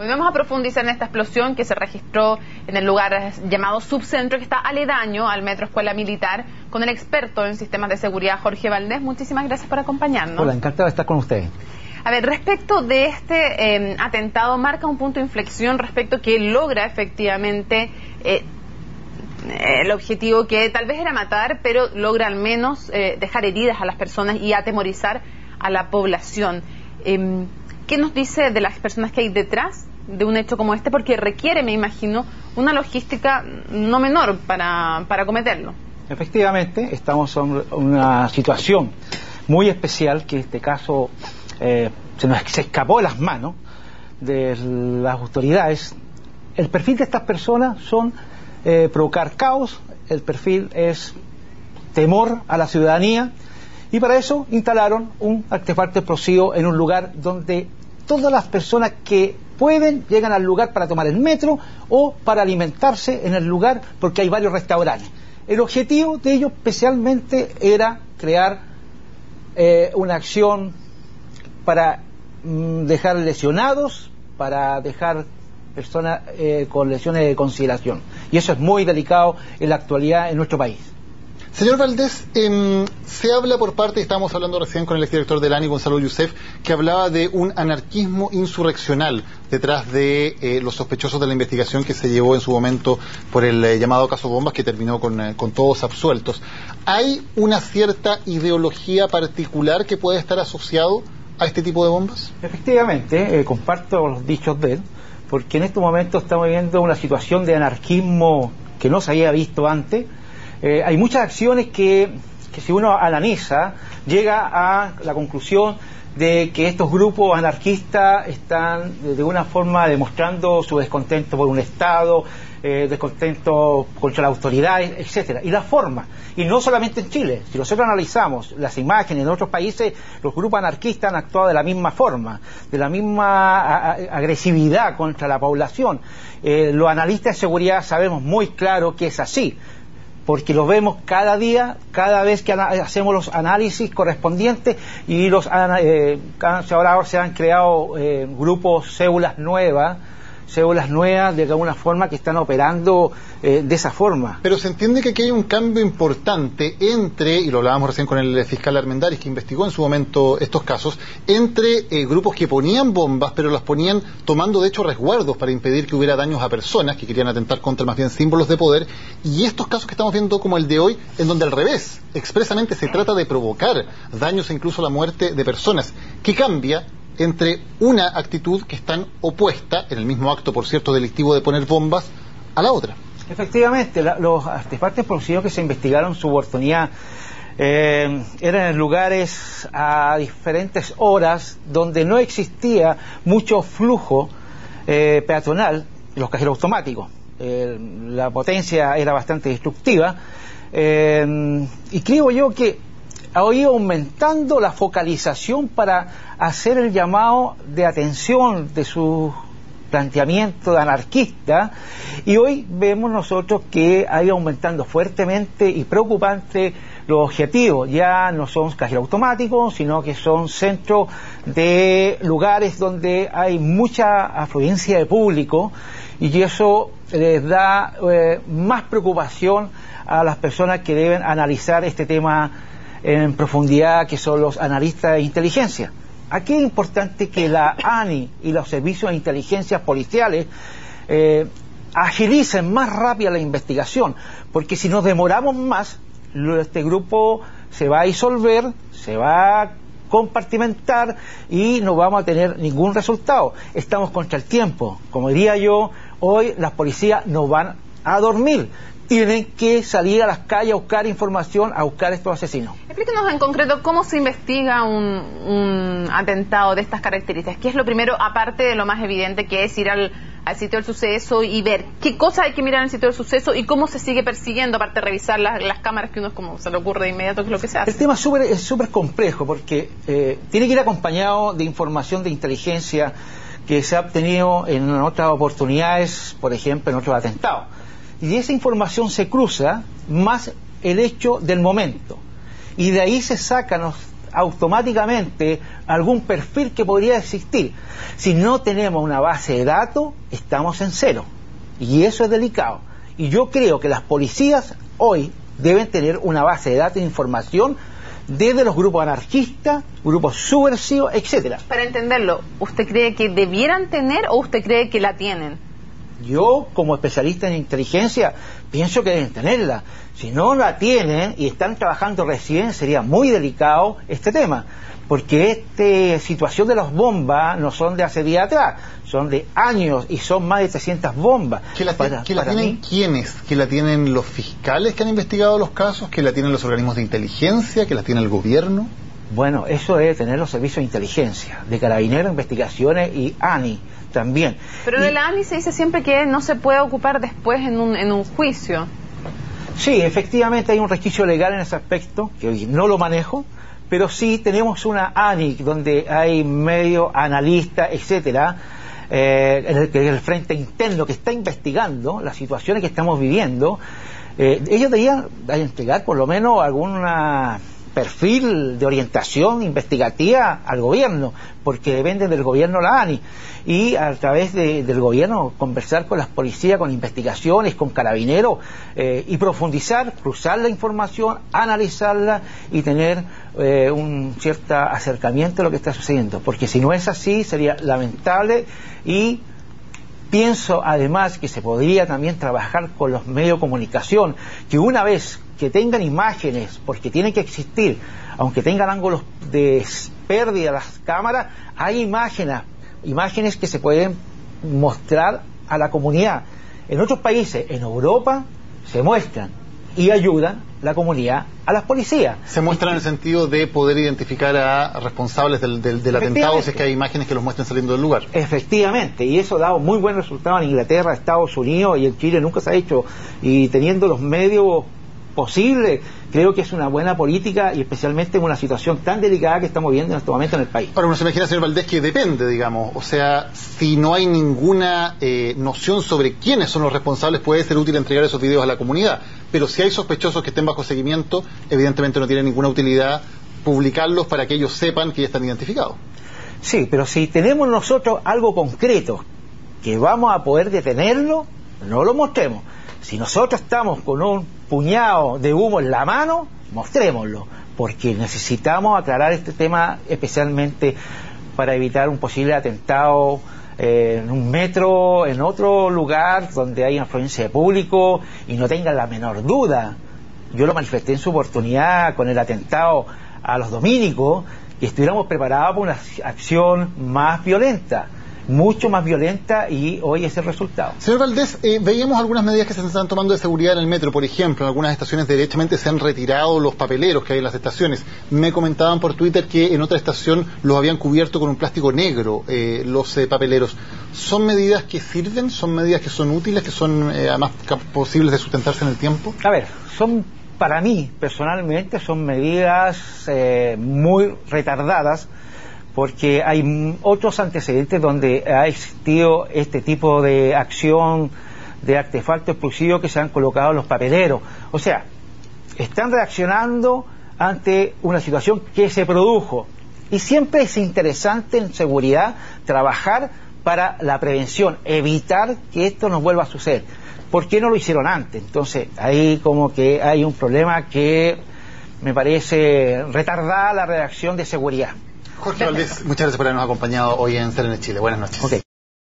Hoy vamos a profundizar en esta explosión que se registró en el lugar llamado Subcentro, que está aledaño al Metro Escuela Militar, con el experto en sistemas de seguridad, Jorge Valdés. Muchísimas gracias por acompañarnos. Hola, encantado de estar con ustedes. A ver, respecto de este atentado, marca un punto de inflexión respecto que logra efectivamente el objetivo que tal vez era matar, pero logra al menos dejar heridas a las personas y atemorizar a la población. ¿Qué nos dice de las personas que hay detrás de un hecho como este? Porque requiere, me imagino, una logística no menor para cometerlo. Efectivamente, estamos en una situación muy especial que en este caso se escapó de las manos de las autoridades. El perfil de estas personas son provocar caos, el perfil es temor a la ciudadanía, y para eso instalaron un artefacto explosivo en un lugar donde todas las personas que pueden llegan al lugar para tomar el metro o para alimentarse en el lugar, porque hay varios restaurantes. El objetivo de ellos especialmente era crear una acción para dejar lesionados, para dejar personas con lesiones de consideración, y eso es muy delicado en la actualidad en nuestro país. Señor Valdés, se habla por parte, estábamos hablando recién con el exdirector del ANI, Gonzalo Youssef, que hablaba de un anarquismo insurreccional detrás de los sospechosos de la investigación que se llevó en su momento por el llamado caso Bombas, que terminó con todos absueltos. ¿Hay una cierta ideología particular que puede estar asociado a este tipo de bombas? Efectivamente, comparto los dichos de él, porque en este momento estamos viviendo una situación de anarquismo que no se había visto antes. Hay muchas acciones que si uno analiza llega a la conclusión de que estos grupos anarquistas están de una forma demostrando su descontento por un Estado, descontento contra las autoridades, etcétera, y la forma, y no solamente en Chile. Si nosotros analizamos las imágenes en otros países, los grupos anarquistas han actuado de la misma forma, de la misma agresividad contra la población. Los analistas de seguridad sabemos muy claro que es así, porque lo vemos cada día, cada vez que hacemos los análisis correspondientes, y ahora se han creado grupos, células nuevas de alguna forma que están operando de esa forma. Pero se entiende que aquí hay un cambio importante entre, y lo hablábamos recién con el fiscal Armendáriz, que investigó en su momento estos casos, entre grupos que ponían bombas, pero las ponían tomando de hecho resguardos para impedir que hubiera daños a personas que querían atentar contra más bien símbolos de poder, y estos casos que estamos viendo como el de hoy, en donde al revés, expresamente se trata de provocar daños e incluso la muerte de personas. ¿Qué cambia entre una actitud que es tan opuesta, en el mismo acto, por cierto, delictivo de poner bombas, a la otra? Efectivamente, los artefactos explosivos que se investigaron su oportunidad eran en lugares a diferentes horas donde no existía mucho flujo peatonal, los cajeros automáticos. La potencia era bastante destructiva, y creo yo que ha ido aumentando la focalización para hacer el llamado de atención de su planteamiento de anarquista, y hoy vemos nosotros que ha ido aumentando fuertemente y preocupante los objetivos. Ya no son cajeros automáticos, sino que son centros de lugares donde hay mucha afluencia de público, y eso les da más preocupación a las personas que deben analizar este tema en profundidad, que son los analistas de inteligencia. Aquí es importante que la ANI y los servicios de inteligencia policiales agilicen más rápida la investigación, porque si nos demoramos más, este grupo se va a disolver, se va a compartimentar y no vamos a tener ningún resultado. Estamos contra el tiempo. Como diría yo, hoy las policías no van a dormir. Tienen que salir a las calles a buscar información, a buscar estos asesinos. Explíquenos en concreto cómo se investiga un atentado de estas características. ¿Qué es lo primero, aparte de lo más evidente, que es ir al sitio del suceso y ver qué cosas hay que mirar en el sitio del suceso y cómo se sigue persiguiendo, aparte de revisar las cámaras, que uno es como se le ocurre de inmediato que es lo que se hace? El tema es súper complejo, porque tiene que ir acompañado de información de inteligencia que se ha obtenido en otras oportunidades, por ejemplo, en otros atentados. Y esa información se cruza más el hecho del momento, y de ahí se sacan los automáticamente algún perfil que podría existir. Si no tenemos una base de datos, estamos en cero. Y eso es delicado. Y yo creo que las policías hoy deben tener una base de datos de información desde los grupos anarquistas, grupos subversivos, etcétera. Para entenderlo, ¿usted cree que debieran tener o usted cree que la tienen? Yo, como especialista en inteligencia, pienso que deben tenerla. Si no la tienen y están trabajando recién, sería muy delicado este tema, porque esta situación de las bombas no son de hace días atrás, son de años y son más de 300 bombas. ¿Que la tienen quiénes? ¿Que la tienen los fiscales que han investigado los casos? ¿Que la tienen los organismos de inteligencia? ¿Que la tiene el gobierno? Bueno, eso debe tener los servicios de inteligencia, de Carabineros, Investigaciones y ANI también. Pero de la ANI se dice siempre que no se puede ocupar después en un juicio. Sí, efectivamente hay un resquicio legal en ese aspecto, que hoy no lo manejo, pero sí tenemos una ANI donde hay medio analistas, etcétera, el frente interno que está investigando las situaciones que estamos viviendo. Ellos deberían entregar por lo menos alguna perfil de orientación investigativa al gobierno, porque depende del gobierno la ANI, y a través del gobierno conversar con las policías, con investigaciones, con carabineros, y profundizar, cruzar la información, analizarla y tener un cierto acercamiento a lo que está sucediendo, porque si no es así sería lamentable. Y pienso además que se podría también trabajar con los medios de comunicación, que una vez que tengan imágenes, porque tienen que existir, aunque tengan ángulos de pérdida de las cámaras, hay imágenes que se pueden mostrar a la comunidad. En otros países, en Europa, se muestran y ayudan la comunidad a las policías. Se muestran en el sentido de poder identificar a responsables del atentado, si es que hay imágenes que los muestren saliendo del lugar. Efectivamente, y eso ha dado muy buen resultado en Inglaterra, Estados Unidos, y en Chile nunca se ha hecho, y teniendo los medios posible, creo que es una buena política, y especialmente en una situación tan delicada que estamos viviendo en este momento en el país. Ahora uno se imagina, señor Valdés, que depende, digamos, o sea, si no hay ninguna noción sobre quiénes son los responsables, puede ser útil entregar esos videos a la comunidad, pero si hay sospechosos que estén bajo seguimiento, evidentemente no tiene ninguna utilidad publicarlos para que ellos sepan que ya están identificados. Sí, pero si tenemos nosotros algo concreto que vamos a poder detenerlo, no lo mostremos. Si nosotros estamos con un puñado de humo en la mano, mostrémoslo, porque necesitamos aclarar este tema, especialmente para evitar un posible atentado en un metro, en otro lugar donde hay una afluencia de público y no tengan la menor duda. Yo lo manifesté en su oportunidad con el atentado a los dominicos, que estuviéramos preparados para una acción más violenta, mucho más violenta, y hoy es el resultado. Señor Valdés, veíamos algunas medidas que se están tomando de seguridad en el metro. Por ejemplo, en algunas estaciones derechamente se han retirado los papeleros que hay en las estaciones. Me comentaban por Twitter que en otra estación los habían cubierto con un plástico negro, los papeleros. ¿Son medidas que sirven? ¿Son medidas que son útiles? ¿Que son además posibles de sustentarse en el tiempo? A ver, para mí personalmente son medidas muy retardadas, porque hay otros antecedentes donde ha existido este tipo de acción de artefactos explosivos que se han colocado en los papeleros. O sea, están reaccionando ante una situación que se produjo, y siempre es interesante en seguridad trabajar para la prevención, evitar que esto nos vuelva a suceder. ¿Por qué no lo hicieron antes? Entonces, ahí como que hay un problema que me parece retardar la reacción de seguridad. Jorge Valdés, muchas gracias por habernos acompañado hoy en CNN Chile. Buenas noches. Okay.